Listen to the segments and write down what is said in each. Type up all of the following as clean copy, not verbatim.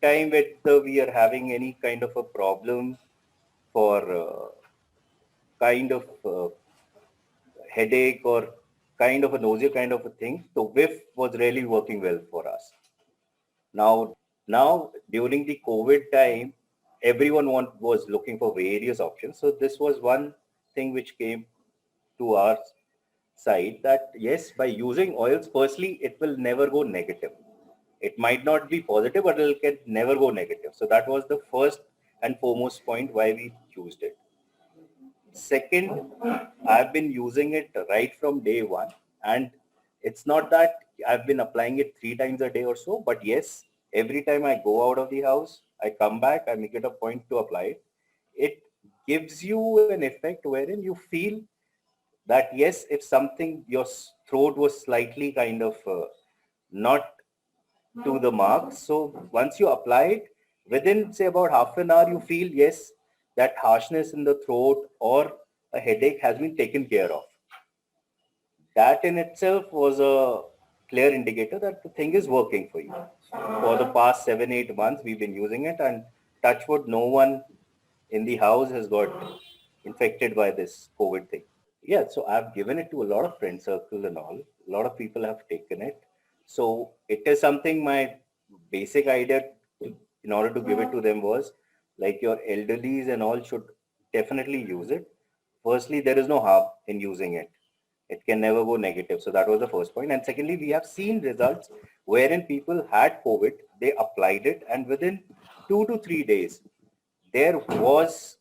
time whether we are having any kind of a problem for kind of headache or kind of a nausea kind of a thing, the whiff was really working well for us. Now during the COVID time, everyone was looking for various options. So this was one thing which came to our side, that yes, by using oils, firstly, it will never go negative. It might not be positive, but it can never go negative. So that was the first and foremost point why we used it. Second, I've been using it right from day one, and it's not that I've been applying it 3 times a day or so, but yes, every time I go out of the house, I come back, I make it a point to apply it. It gives you an effect wherein you feel that yes, if something, your throat was slightly kind of not to the mark. So once you apply it, within say about half an hour, you feel yes, that harshness in the throat or a headache has been taken care of. That in itself was a clear indicator that the thing is working for you. For the past 7, 8 months, we've been using it, and touch wood, no one in the house has got infected by this COVID thing. Yeah, so I've given it to a lot of friend circle and all. A lot of people have taken it. So it is something, my basic idea in order to give it to them was like your elderlies and all should definitely use it. Firstly, there is no harm in using it. It can never go negative. So that was the first point. And secondly, we have seen results wherein people had COVID, they applied it, and within 2 to 3 days, there was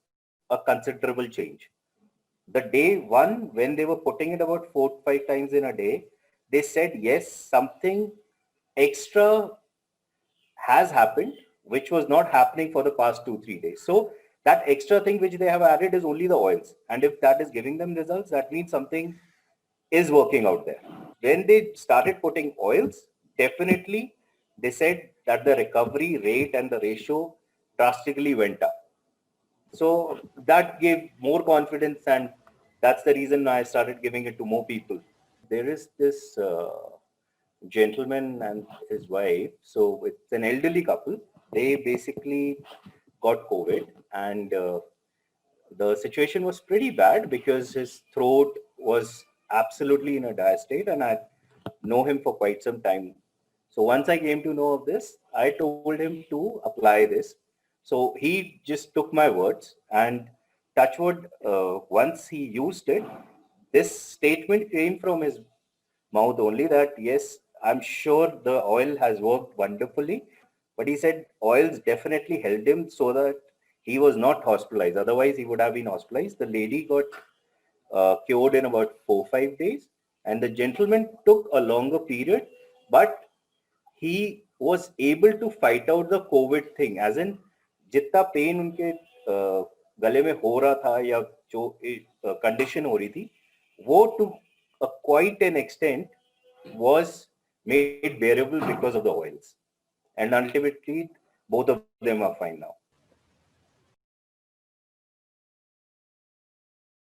a considerable change. The day one, when they were putting it about 4 5 times in a day, they said yes, something extra has happened which was not happening for the past 2 3 days. So that extra thing which they have added is only the oils, and if that is giving them results, that means something is working out there. When they started putting oils, definitely they said that the recovery rate and the ratio drastically went up. So that gave more confidence, and that's the reason I started giving it to more people. There is this gentleman and his wife. So it's an elderly couple. They basically got COVID, and the situation was pretty bad because his throat was absolutely in a dire state, and I know him for quite some time. So once I came to know of this, I told him to apply this. So he just took my words, and touchwood, once he used it, this statement came from his mouth only that yes, I'm sure the oil has worked wonderfully. But he said oils definitely helped him so that he was not hospitalized. Otherwise, he would have been hospitalized. The lady got cured in about 4 5 days, and the gentleman took a longer period, but he was able to fight out the COVID thing. As in, जितना pen उनके गले में हो रहा था या जो condition हो रही थी, वो to a quite an extent was made bearable because of the oils, and ultimately both of them are fine now.